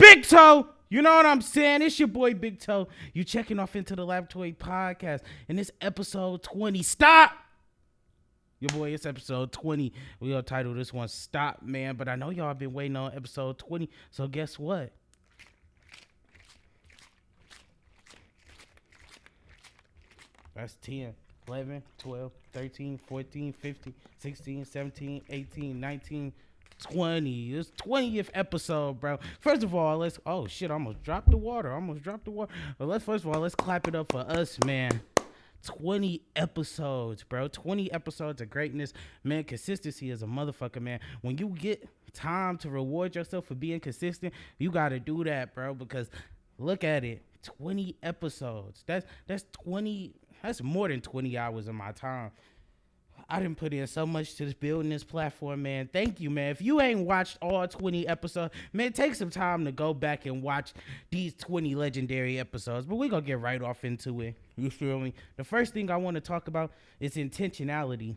Big Toe. You know what I'm saying? It's your boy Big Toe. You checking off into the Laboratory Podcast. And this episode 20. Stop! Your boy, it's episode 20. We gonna title this one Stop, man. But I know y'all been waiting on episode 20. So guess what? That's 10, 11, 12, 13, 14, 15, 16, 17, 18, 19, 20. It's 20th episode, bro. First of all, let's... Oh, shit, I almost dropped the water. But first of all, let's clap it up for us, man. 20 episodes, bro. 20 episodes of greatness. Man, consistency is a motherfucker, man. When you get time to reward yourself for being consistent, you got to do that, bro, because look at it. 20 episodes. That's 20... That's more than 20 hours of my time. I didn't put in so much to building this platform, man. Thank you, man. If you ain't watched all 20 episodes, man, take some time to go back and watch these 20 legendary episodes. But we're going to get right off into it. You feel me? The first thing I want to talk about is intentionality.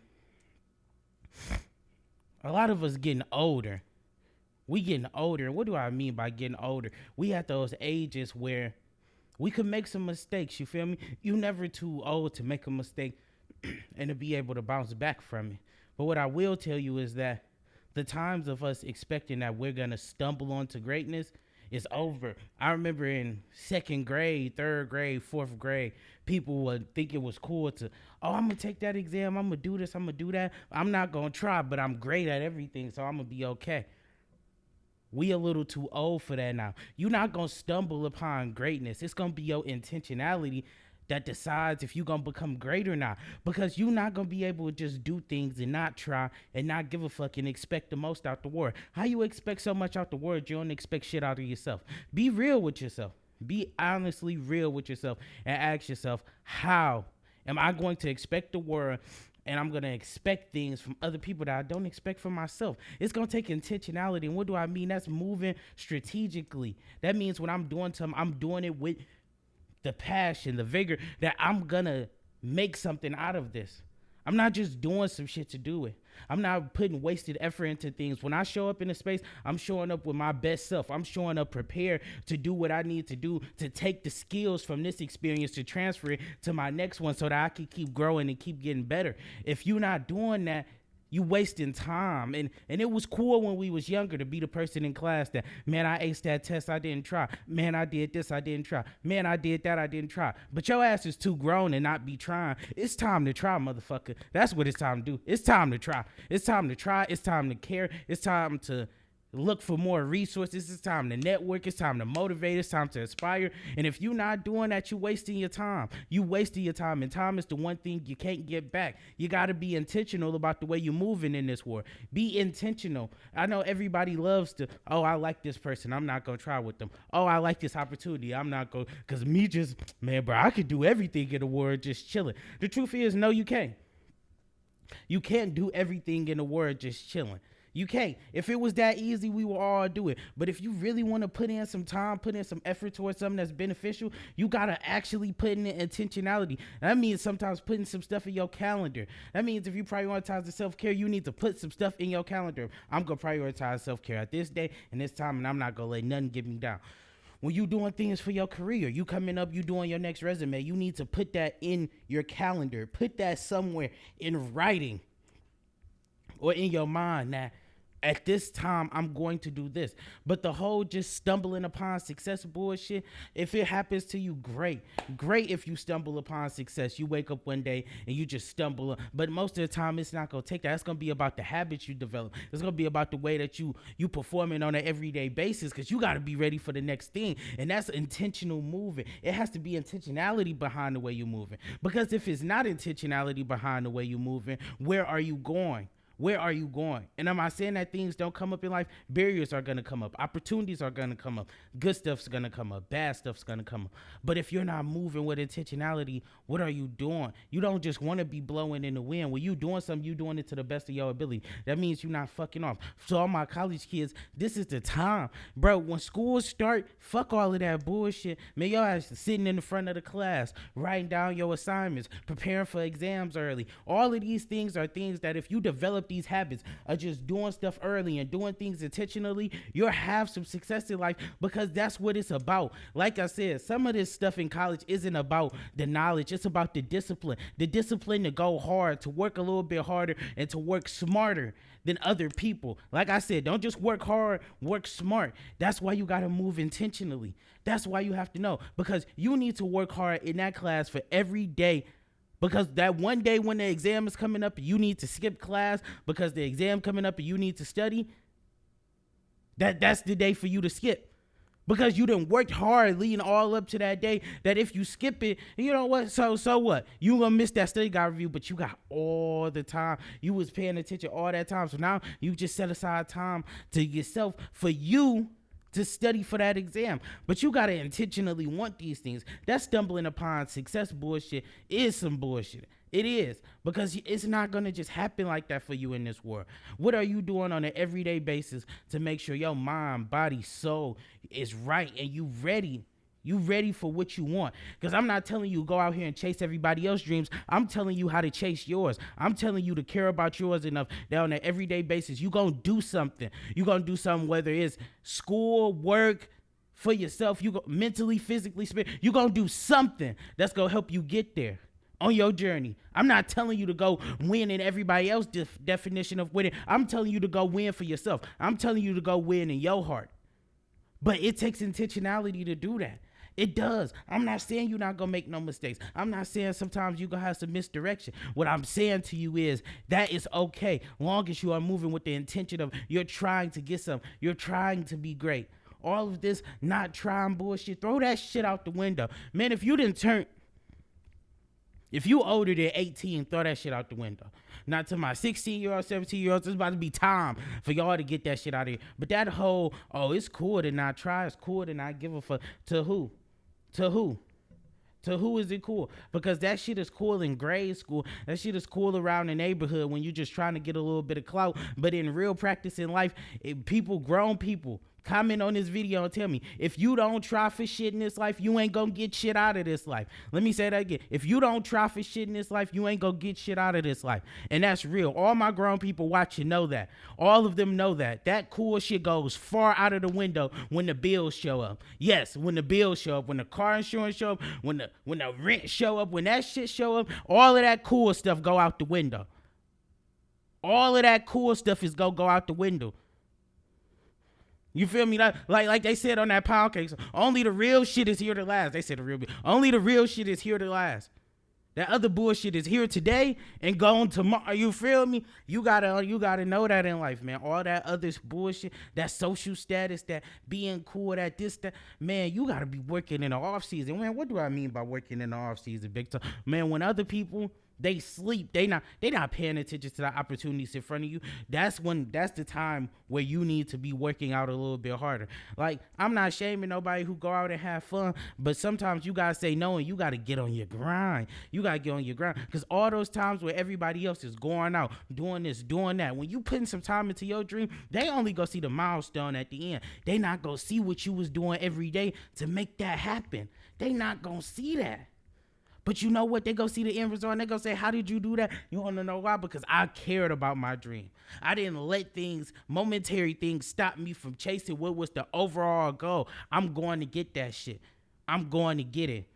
A lot of us getting older. We getting older. What do I mean by getting older? We at those ages where we could make some mistakes, you feel me? You never too old to make a mistake and to be able to bounce back from it. But what I will tell you is that the times of us expecting that we're going to stumble onto greatness is over. I remember in second grade, third grade, fourth grade, people would think it was cool to, oh, I'm going to take that exam, I'm going to do this, I'm going to do that. I'm not going to try, but I'm great at everything, so I'm going to be okay. We a little too old for that now. You're not going to stumble upon greatness. It's going to be your intentionality that decides if you're going to become great or not. Because you're not going to be able to just do things and not try and not give a fuck and expect the most out the world. How you expect so much out the world, you don't expect shit out of yourself. Be real with yourself. Be honestly real with yourself and ask yourself, how am I going to expect the world and I'm going to expect things from other people that I don't expect from myself? It's going to take intentionality. And what do I mean? That's moving strategically. That means when I'm doing something, I'm doing it with the passion, the vigor that I'm going to make something out of this. I'm not just doing some shit to do it. I'm not putting wasted effort into things. When I show up in a space, I'm showing up with my best self. I'm showing up prepared to do what I need to do to take the skills from this experience to transfer it to my next one so that I can keep growing and keep getting better. If you're not doing that, you wasting time. And it was cool when we was younger to be the person in class that, man, I aced that test, I didn't try. Man, I did this, I didn't try. Man, I did that, I didn't try. But your ass is too grown and not be trying. It's time to try, motherfucker. That's what it's time to do. It's time to try. It's time to try. It's time to care. It's time to look for more resources. It's time to network. It's time to motivate. It's time to inspire. And if you're not doing that, you're wasting your time. You wasting your time. And time is the one thing you can't get back. You got to be intentional about the way you're moving in this world. Be intentional. I know everybody loves to, oh, I like this person, I'm not going to try with them. Oh, I like this opportunity, I'm not going, because me just, man, bro, I could do everything in the world just chilling. The truth is, no, you can't. You can't do everything in the world just chilling. You can't. If it was that easy, we would all do it. But if you really want to put in some time, put in some effort towards something that's beneficial, you got to actually put in the intentionality. That means sometimes putting some stuff in your calendar. That means if you prioritize the self-care, you need to put some stuff in your calendar. I'm going to prioritize self-care at this day and this time, and I'm not going to let nothing get me down. When you doing things for your career, you coming up, you doing your next resume, you need to put that in your calendar. Put that somewhere in writing or in your mind that at this time, I'm going to do this. But the whole just stumbling upon success bullshit, if it happens to you, great. Great if you stumble upon success. You wake up one day and you just stumble. But most of the time, it's not going to take that. It's going to be about the habits you develop. It's going to be about the way that you performing on an everyday basis, because you got to be ready for the next thing. And that's intentional moving. It has to be intentionality behind the way you're moving. Because if it's not intentionality behind the way you're moving, where are you going? Where are you going? And am I saying that things don't come up in life? Barriers are going to come up. Opportunities are going to come up. Good stuff's going to come up. Bad stuff's going to come up. But if you're not moving with intentionality, what are you doing? You don't just want to be blowing in the wind. When you're doing something, you're doing it to the best of your ability. That means you're not fucking off. So all my college kids, this is the time. Bro, when schools start, fuck all of that bullshit. Man, y'all ass sitting in the front of the class, writing down your assignments, preparing for exams early. All of these things are things that if you develop these habits of just doing stuff early and doing things intentionally, you'll have some success in life because that's what it's about. Like I said, some of this stuff in college isn't about the knowledge, it's about the discipline to go hard, to work a little bit harder, and to work smarter than other people. Like I said, don't just work hard, work smart. That's why you got to move intentionally. That's why you have to know, because you need to work hard in that class for every day, because that one day when the exam is coming up, you need to skip class because the exam coming up and you need to study. That's the day for you to skip. Because you done worked hard leading all up to that day, that if you skip it, you know what? So what? You gonna miss that study guide review, but you got all the time. You was paying attention all that time. So now you just set aside time to yourself for you to study for that exam. But you gotta intentionally want these things. That stumbling upon success bullshit is some bullshit. It is, because it's not going to just happen like that for you in this world. What are you doing on an everyday basis to make sure your mind, body, soul is right and you ready? You ready for what you want? Because I'm not telling you go out here and chase everybody else's dreams. I'm telling you how to chase yours. I'm telling you to care about yours enough that on an everyday basis, you're going to do something. You're going to do something, whether it's school, work, for yourself, you go mentally, physically, spiritually. You're going to do something that's going to help you get there on your journey. I'm not telling you to go win in everybody else's definition of winning. I'm telling you to go win for yourself. I'm telling you to go win in your heart. But it takes intentionality to do that. It does. I'm not saying you're not going to make no mistakes. I'm not saying sometimes you're going to have some misdirection. What I'm saying to you is that is okay, long as you are moving with the intention of you're trying to get some. You're trying to be great. All of this not trying bullshit, throw that shit out the window. Man, if you older than 18, throw that shit out the window. Not to my 16-year-old, 17-year-olds, it's about to be time for y'all to get that shit out of here. But that whole, it's cool to not try, it's cool to not give a fuck. To who? To who? To who is it cool? Because that shit is cool in grade school. That shit is cool around the neighborhood when you're just trying to get a little bit of clout. But in real practice in life, grown people, comment on this video and tell me, if you don't try for shit in this life, you ain't gonna get shit out of this life. Let me say that again. If you don't try for shit in this life, you ain't gonna get shit out of this life. And that's real. All my grown people watching know that. All of them know that. That cool shit goes far out of the window when the bills show up. Yes, when the bills show up, when the car insurance show up, when the rent show up, when that shit show up, all of that cool stuff go out the window. All of that cool stuff is gonna go out the window. You feel me? Like they said on that pound cake, only the real shit is here to last. They said only the real shit is here to last. That other bullshit is here today and gone tomorrow. You feel me? You gotta know that in life, man. All that other bullshit, that social status, that being cool, that this, that, man, you gotta be working in the off season. Man, what do I mean by working in the off season, big time? Man, when other people, they sleep, they not paying attention to the opportunities in front of you. That's the time where you need to be working out a little bit harder. Like, I'm not shaming nobody who go out and have fun, but sometimes you gotta say no and you gotta get on your grind. You gotta get on your grind, because all those times where everybody else is going out, doing this, doing that, when you putting some time into your dream, they only go see the milestone at the end. They not gonna see what you was doing every day to make that happen. They not gonna see that. But you know what? They go see the end result and they go say, how did you do that? You want to know why? Because I cared about my dream. I didn't let momentary things stop me from chasing what was the overall goal. I'm going to get that shit. I'm going to get it.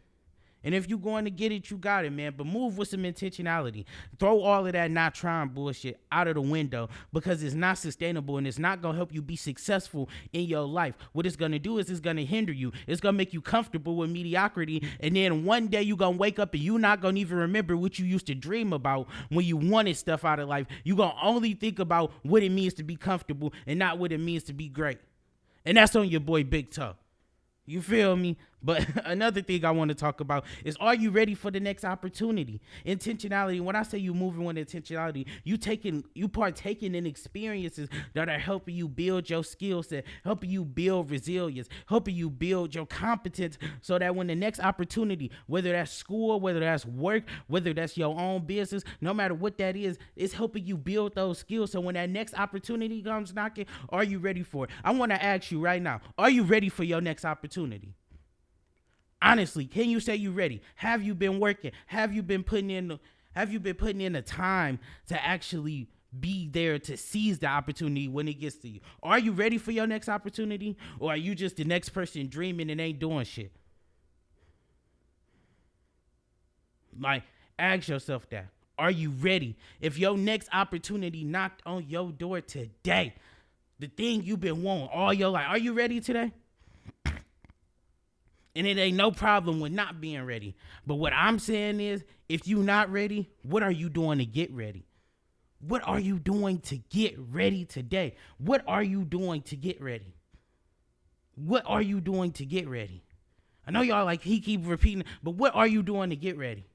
And if you're going to get it, you got it, man. But move with some intentionality. Throw all of that not trying bullshit out of the window, because it's not sustainable and it's not going to help you be successful in your life. What it's going to do is it's going to hinder you. It's going to make you comfortable with mediocrity. And then one day you're going to wake up and you're not going to even remember what you used to dream about when you wanted stuff out of life. You're going to only think about what it means to be comfortable and not what it means to be great. And that's on your boy Big Toe. You feel me? But another thing I want to talk about is, are you ready for the next opportunity? Intentionality. When I say you moving with intentionality, you partaking in experiences that are helping you build your skill set, helping you build resilience, helping you build your competence, so that when the next opportunity, whether that's school, whether that's work, whether that's your own business, no matter what that is, it's helping you build those skills. So when that next opportunity comes knocking, are you ready for it? I want to ask you right now, are you ready for your next opportunity? Honestly, can you say you ready? Have you been working? Have you been putting in the time to actually be there to seize the opportunity when it gets to you? Are you ready for your next opportunity? Or are you just the next person dreaming and ain't doing shit? Like, ask yourself that. Are you ready? If your next opportunity knocked on your door today, the thing you've been wanting all your life, are you ready today? And it ain't no problem with not being ready. But what I'm saying is, if you not ready, what are you doing to get ready? What are you doing to get ready today? What are you doing to get ready? What are you doing to get ready? I know y'all like he keep repeating, but what are you doing to get ready?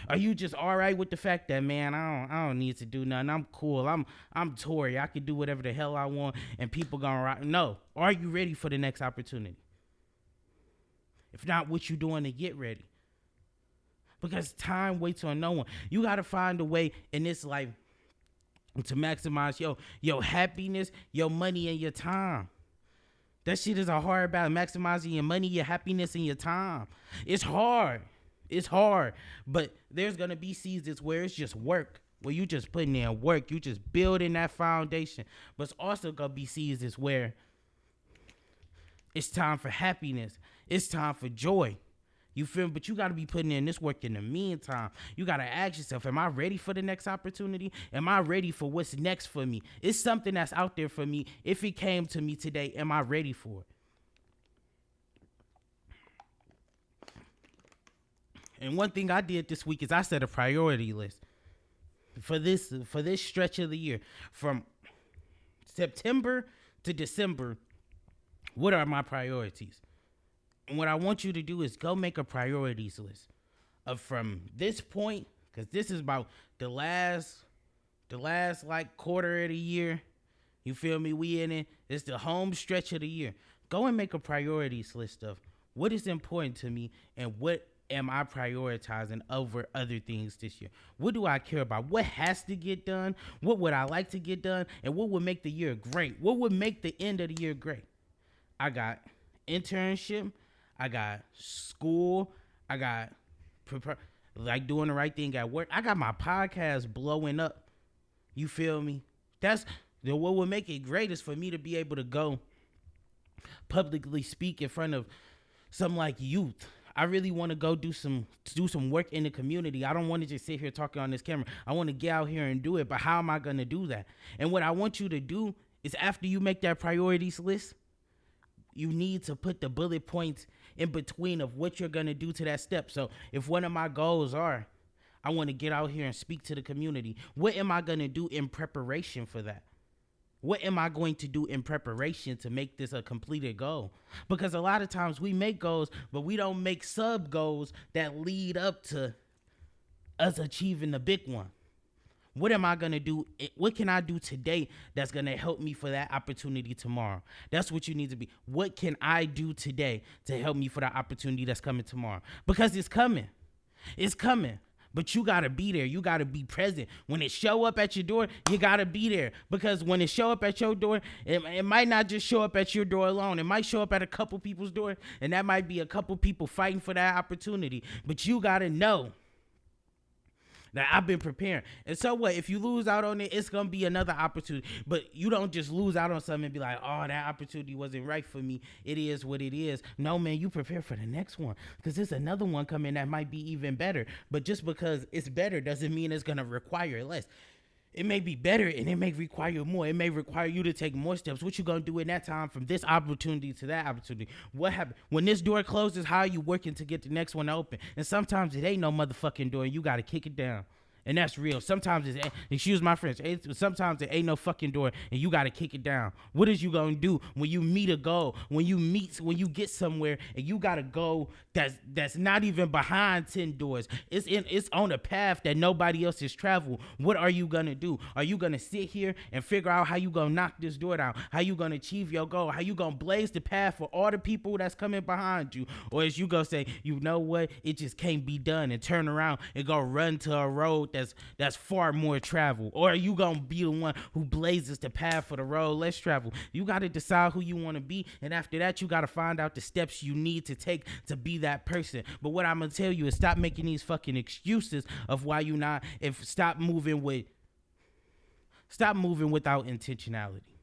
Are you just all right with the fact that, man, I don't need to do nothing. I'm cool. I'm Tory. I can do whatever the hell I want and people gonna rock. No. Are you ready for the next opportunity? If not, what you doing to get ready? Because time waits on no one. You gotta find a way in this life to maximize your happiness, your money, and your time. That shit is a hard balance. Maximizing your money, your happiness, and your time. It's hard. It's hard. But there's going to be seasons where it's just work. Where you just putting in work. You just building that foundation. But it's also going to be seasons where it's time for happiness. It's time for joy. You feel me? But you got to be putting in this work in the meantime. You got to ask yourself, am I ready for the next opportunity? Am I ready for what's next for me? It's something that's out there for me. If it came to me today, am I ready for it? And one thing I did this week is I set a priority list for this stretch of the year. From September to December, what are my priorities? And what I want you to do is go make a priorities list of from this point, because this is about the last like quarter of the year. You feel me? We in it. It's the home stretch of the year. Go and make a priorities list of what is important to me and what am I prioritizing over other things this year. What do I care about? What has to get done? What would I like to get done? And what would make the year great? What would make the end of the year great? I got internship. I got school. I got like doing the right thing at work. I got my podcast blowing up. You feel me? That's what would make it great is for me to be able to go publicly speak in front of some like youth. I really want to go do some work in the community. I don't want to just sit here talking on this camera. I want to get out here and do it. But how am I going to do that? And what I want you to do is after you make that priorities list, you need to put the bullet points in between of what you're going to do to that step. So if one of my goals are, I want to get out here and speak to the community, what am I going to do in preparation for that? What am I going to do in preparation to make this a completed goal? Because a lot of times we make goals, but we don't make sub goals that lead up to us achieving the big one. What am I going to do? What can I do today that's going to help me for that opportunity tomorrow? That's what you need to be. What can I do today to help me for that opportunity that's coming tomorrow? Because it's coming. It's coming. But you got to be there. You got to be present. When it show up at your door, you got to be there. Because when it show up at your door, it might not just show up at your door alone. It might show up at a couple people's door, and that might be a couple people fighting for that opportunity. But you got to know that I've been preparing. And so what? If you lose out on it, it's going to be another opportunity. But you don't just lose out on something and be like, oh, that opportunity wasn't right for me. It is what it is. No, man, you prepare for the next one. Because there's another one coming that might be even better. But just because it's better doesn't mean it's going to require less. It may be better and it may require more. It may require you to take more steps. What you going to do in that time from this opportunity to that opportunity? What happened? When this door closes, how are you working to get the next one open? And sometimes it ain't no motherfucking door. You got to kick it down. And that's real. Sometimes it's, excuse my French, sometimes it ain't no fucking door and you got to kick it down. What is you going to do when you meet a goal, when you get somewhere and you got to go that's not even behind 10 doors. It's on a path that nobody else has traveled. What are you going to do? Are you going to sit here and figure out how you going to knock this door down? How you going to achieve your goal? How you going to blaze the path for all the people that's coming behind you? Or is you going to say, you know what? It just can't be done and turn around and go run to a road that's far more travel? Or are you gonna be the one who blazes the path for the road less travel? You gotta decide who you want to be, and after that you gotta find out the steps you need to take to be that person. But what I'm gonna tell you is stop making these fucking excuses of why you not, if stop moving with Stop moving without intentionality.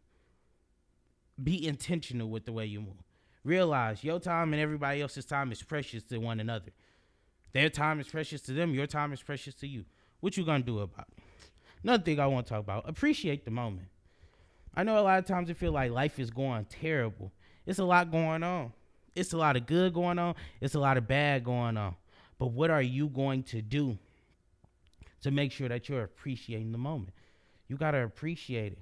Be intentional with the way you move. Realize your time and everybody else's time is precious to one another. Their time is precious to them. Your time is precious to you. What you gonna do about it? Another thing I want to talk about: appreciate the moment. I know a lot of times it feel like life is going terrible. It's a lot going on. It's a lot of good going on. It's a lot of bad going on. But what are you going to do to make sure that you're appreciating the moment? You gotta appreciate it.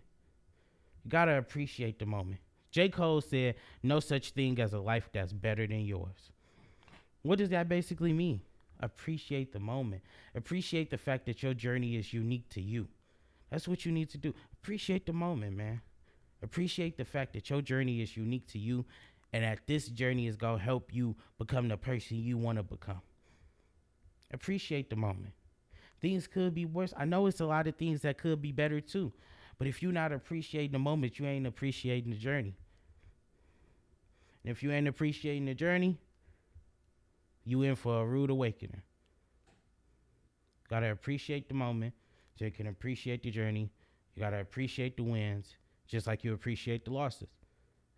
You gotta appreciate the moment. J. Cole said, "No such thing as a life that's better than yours." What does that basically mean? Appreciate the moment. Appreciate the fact that your journey is unique to you. That's what you need to do. Appreciate the moment, man. Appreciate the fact that your journey is unique to you and that this journey is going to help you become the person you want to become. Appreciate the moment. Things could be worse. I know it's a lot of things that could be better too. But if you're not appreciating the moment, you ain't appreciating the journey. And if you ain't appreciating the journey, you in for a rude awakening. Gotta appreciate the moment so you can appreciate the journey. You gotta appreciate the wins just like you appreciate the losses.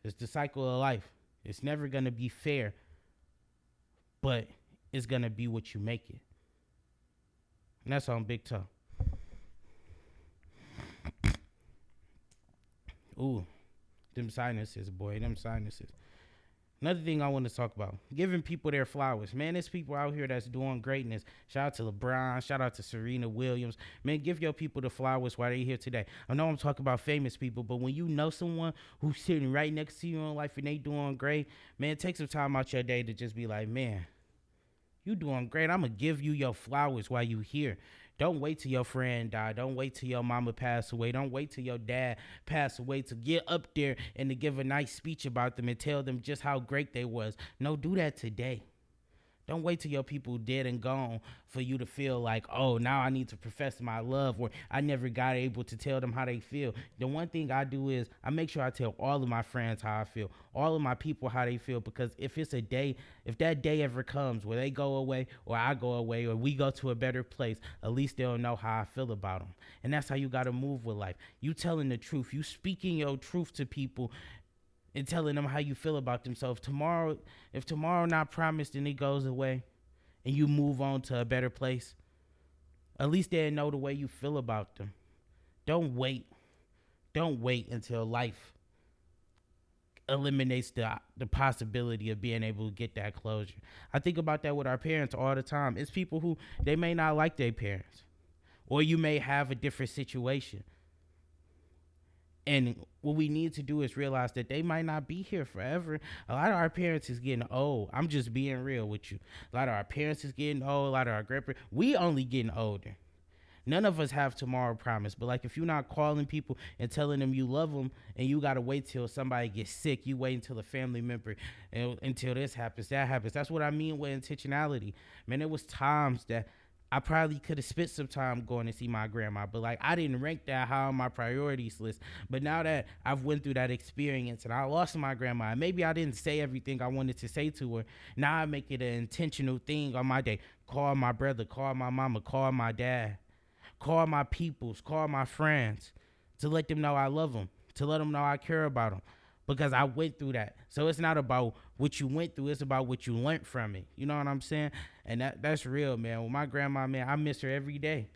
It's the cycle of life. It's never gonna be fair, but it's gonna be what you make it. And that's on Big Toe. Ooh, them sinuses, boy, them sinuses. Another thing I want to talk about, giving people their flowers. Man, there's people out here that's doing greatness. Shout out to LeBron. Shout out to Serena Williams. Man, give your people the flowers while they're here today. I know I'm talking about famous people, but when you know someone who's sitting right next to you in life and they doing great, man, take some time out your day to just be like, man, you doing great. I'm going to give you your flowers while you here. Don't wait till your friend die. Don't wait till your mama pass away. Don't wait till your dad pass away to get up there and to give a nice speech about them and tell them just how great they was. No, do that today. Don't wait till your people dead and gone for you to feel like, oh, now I need to profess my love, or I never got able to tell them how they feel. The one thing I do is I make sure I tell all of my friends how I feel, all of my people how they feel, because if it's a day, if that day ever comes where they go away or I go away or we go to a better place, at least they'll know how I feel about them. And that's how you got to move with life. You telling the truth. You speaking your truth to people and telling them how you feel about themselves. If tomorrow not promised and it goes away and you move on to a better place, at least they know the way you feel about them. Don't wait. Don't wait until life eliminates the possibility of being able to get that closure. I think about that with our parents all the time. It's people who, they may not like their parents, or you may have a different situation. And what we need to do is realize that they might not be here forever. A lot of our parents is getting old. I'm just being real with you. A lot of our parents is getting old. A lot of our grandparents. We only getting older. None of us have tomorrow promise. But like if you're not calling people and telling them you love them and you got to wait till somebody gets sick, you wait until a family member, until this happens, that happens. That's what I mean with intentionality. Man, there was times that I probably could have spent some time going to see my grandma, but like I didn't rank that high on my priorities list. But now that I've went through that experience and I lost my grandma, and maybe I didn't say everything I wanted to say to her, now I make it an intentional thing on my day. Call my brother, call my mama, call my dad, call my peoples, call my friends to let them know I love them, to let them know I care about them. Because I went through that. So it's not about what you went through. It's about what you learned from it. You know what I'm saying? And that's real, man. With my grandma, man, I miss her every day.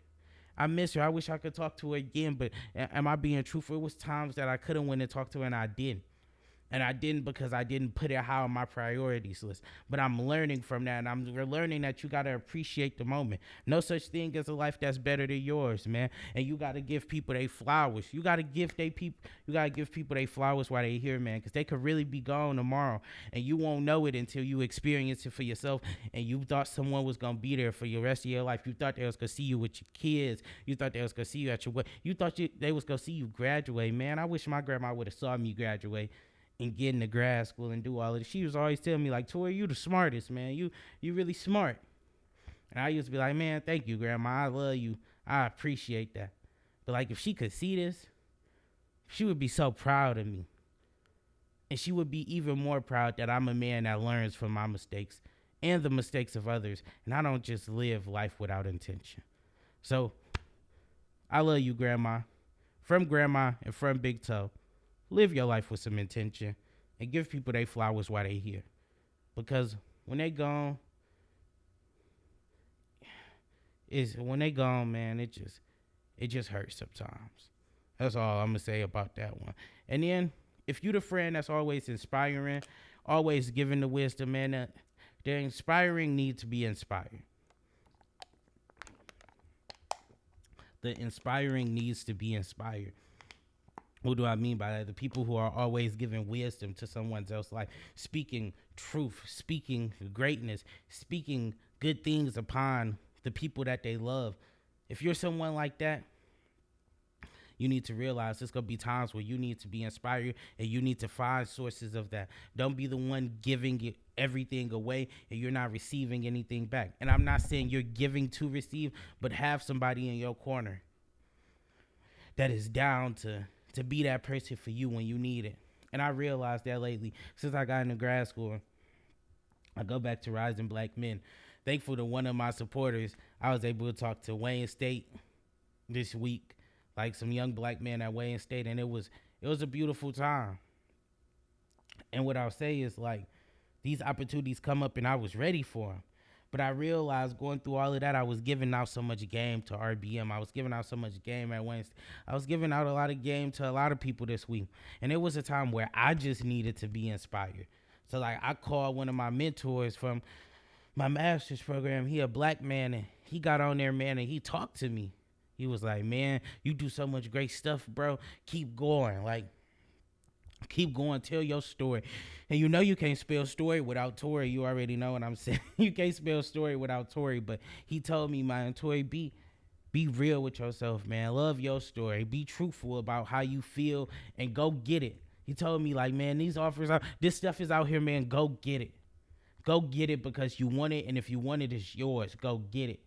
I miss her. I wish I could talk to her again. But am I being truthful? It was times that I could have went and talked to her and I didn't. And I didn't because I didn't put it high on my priorities list. But I'm learning from that. And we're learning that you got to appreciate the moment. No such thing as a life that's better than yours, man. And you got to give people their flowers. You got to give people their flowers while they're here, man. Because they could really be gone tomorrow. And you won't know it until you experience it for yourself. And you thought someone was going to be there for the rest of your life. You thought they was going to see you with your kids. You thought they was going to see you at your wedding. You thought they was going to see you graduate, man. I wish my grandma would have saw me graduate and get into grad school and do all of this. She was always telling me, like, Tori, you the smartest, man. You really smart. And I used to be like, man, thank you, Grandma. I love you. I appreciate that. But, like, if she could see this, she would be so proud of me. And she would be even more proud that I'm a man that learns from my mistakes and the mistakes of others. And I don't just live life without intention. So, I love you, Grandma. from grandma and from Big Toe. Live your life with some intention and give people their flowers while they here. Because when they gone, man, it just hurts sometimes. That's all I'm gonna say about that one. And then if you the friend that's always inspiring, always giving the wisdom, man, the inspiring need to be inspired. The inspiring needs to be inspired. What do I mean by that? The people who are always giving wisdom to someone else's life, speaking truth, speaking greatness, speaking good things upon the people that they love. If you're someone like that, you need to realize there's going to be times where you need to be inspired and you need to find sources of that. Don't be the one giving it everything away and you're not receiving anything back. And I'm not saying you're giving to receive, but have somebody in your corner that is down to be that person for you when you need it. And I realized that lately, since I got into grad school, I go back to Rising Black Men. Thankful to one of my supporters, I was able to talk to Wayne State this week, like some young black men at Wayne State, and it was a beautiful time. And what I'll say is like these opportunities come up, and I was ready for them. But I realized going through all of that, I was giving out so much game to RBM. I was giving out so much game at Wednesday. I was giving out a lot of game to a lot of people this week. And it was a time where I just needed to be inspired. So like I called one of my mentors from my master's program. He a black man, and he got on there, man, and he talked to me. He was like, man, you do so much great stuff, bro. Keep going. Like, keep going, tell your story. And you know you can't spell story without Tori. You already know what I'm saying. You can't spell story without Tori. But he told me, man, Tori, be real with yourself, man. Love your story. Be truthful about how you feel and go get it. He told me, like, man, these offers out, this stuff is out here, man. Go get it. Go get it because you want it. And if you want it, it's yours. Go get it.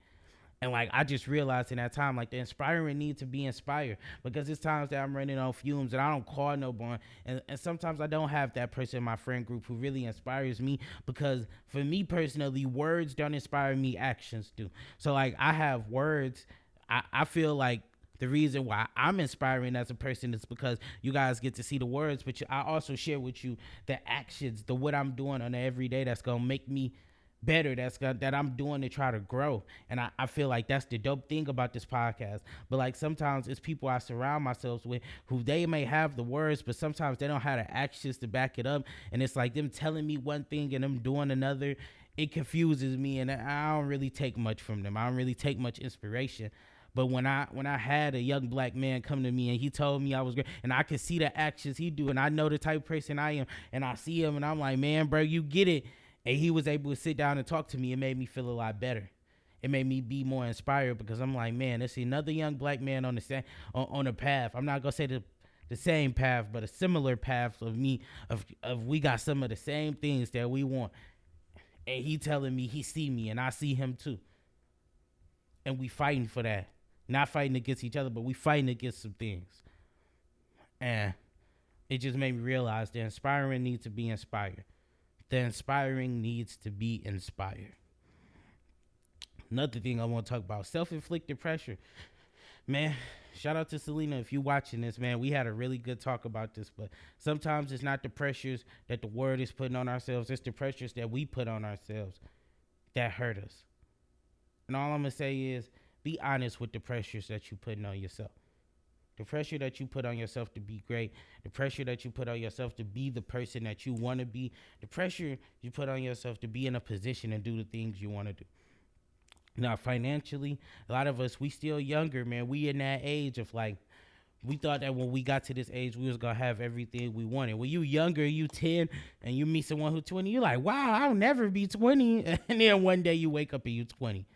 And like I just realized in that time, like the inspiring need to be inspired because it's times that I'm running on fumes and I don't call no one. And sometimes I don't have that person in my friend group who really inspires me because for me personally, words don't inspire me, actions do. So like I have words. I feel like the reason why I'm inspiring as a person is because you guys get to see the words, but I also share with you the actions, the what I'm doing on the everyday that's gonna make me better, that I'm doing to try to grow. And I feel like that's the dope thing about this podcast. But like sometimes it's people I surround myself with who they may have the words, but sometimes they don't have the actions to back it up. And it's like them telling me one thing and them doing another. It confuses me, and I don't really take much from them. I don't really take much inspiration. But when I had a young black man come to me and he told me I was great, and I could see the actions he do, and I know the type of person I am, and I see him and I'm like, man, bro, you get it. And he was able to sit down and talk to me. It made me feel a lot better. It made me be more inspired because I'm like, man, let's see another young black man on the same on a path. I'm not gonna say the same path, but a similar path of me of we got some of the same things that we want. And he telling me he see me and I see him too. And we fighting for that. Not fighting against each other, but we fighting against some things. And it just made me realize the inspiring needs to be inspired. The inspiring needs to be inspired. Another thing I want to talk about, self-inflicted pressure. Man, shout out to Selena if you watching this, man. We had a really good talk about this, but sometimes it's not the pressures that the word is putting on ourselves. It's the pressures that we put on ourselves that hurt us. And all I'm going to say is be honest with the pressures that you're putting on yourself. The pressure that you put on yourself to be great, the pressure that you put on yourself to be the person that you want to be, the pressure you put on yourself to be in a position and do the things you want to do. Now, financially, a lot of us, we still younger, man. We in that age of like, we thought that when we got to this age, we was going to have everything we wanted. When you younger, you 10, and you meet someone who's 20, you're like, wow, I'll never be 20. And then one day you wake up and you're 20.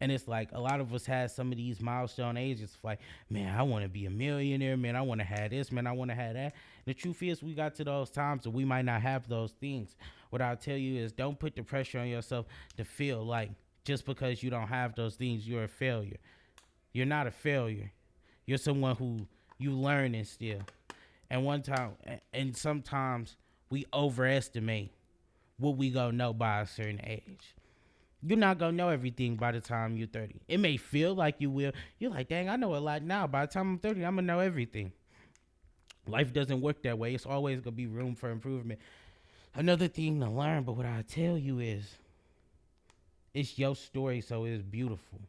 And it's like a lot of us had some of these milestone ages. Like, man, I want to be a millionaire. Man, I want to have this. Man, I want to have that. The truth is we got to those times that we might not have those things. What I'll tell you is don't put the pressure on yourself to feel like just because you don't have those things, you're a failure. You're not a failure. You're someone who you learn and still. And sometimes we overestimate what we gonna know by a certain age. You're not gonna know everything by the time you're 30. It may feel like you will. You're like, dang, I know a lot now. By the time I'm 30, I'm gonna know everything. Life doesn't work that way. It's always gonna be room for improvement. Another thing to learn, but what I tell you is, it's your story, so it's beautiful.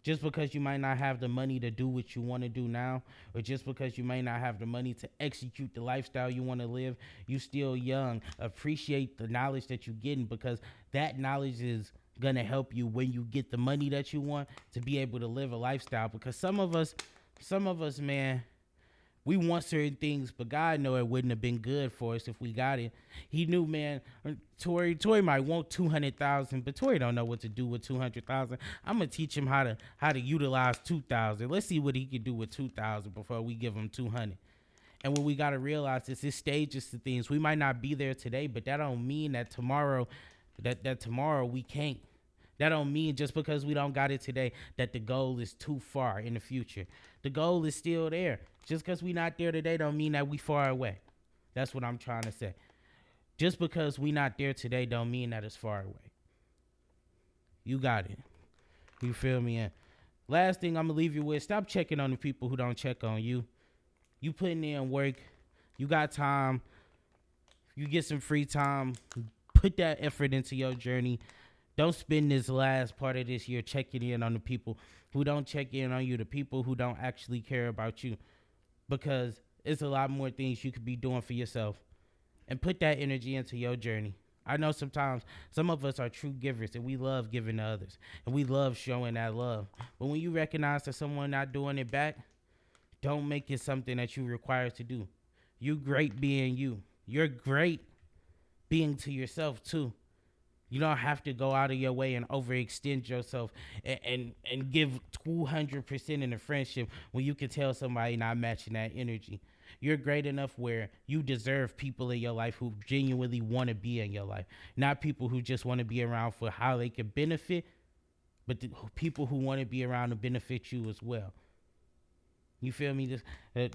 Just because you might not have the money to do what you want to do now, or just because you may not have the money to execute the lifestyle you want to live, you still young. Appreciate the knowledge that you're getting, because that knowledge is gonna help you when you get the money that you want to be able to live a lifestyle. Because some of us, man, we want certain things, but God know it wouldn't have been good for us if we got it. He knew, man. Tori might want 200,000, but Tori don't know what to do with 200,000. I'm gonna teach him how to utilize 2,000. Let's see what he can do with 2,000 before we give him 200. And what we gotta realize is this stages to things. We might not be there today, but that don't mean that tomorrow, that tomorrow we can't. That don't mean just because we don't got it today that the goal is too far in the future. The goal is still there. Just because we not there today don't mean that we far away. That's what I'm trying to say. Just because we not there today don't mean that it's far away. You got it. You feel me? And last thing I'm going to leave you with, stop checking on the people who don't check on you. You putting in work. You got time. You get some free time. Put that effort into your journey. Don't spend this last part of this year checking in on the people who don't check in on you, the people who don't actually care about you, because it's a lot more things you could be doing for yourself. And put that energy into your journey. I know sometimes some of us are true givers, and we love giving to others, and we love showing that love. But when you recognize that someone not doing it back, don't make it something that you require to do. You great being you. You're great being to yourself too. You don't have to go out of your way and overextend yourself and give 200% in a friendship when you can tell somebody not matching that energy. You're great enough where you deserve people in your life who genuinely want to be in your life, not people who just want to be around for how they can benefit, but people who want to be around to benefit you as well. You feel me? Just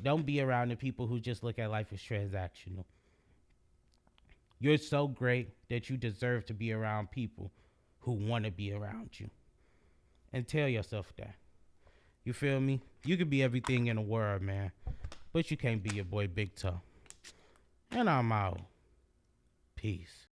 don't be around the people who just look at life as transactional. You're so great that you deserve to be around people who want to be around you. And tell yourself that. You feel me? You could be everything in the world, man, but you can't be your boy Big Toe. And I'm out. Peace.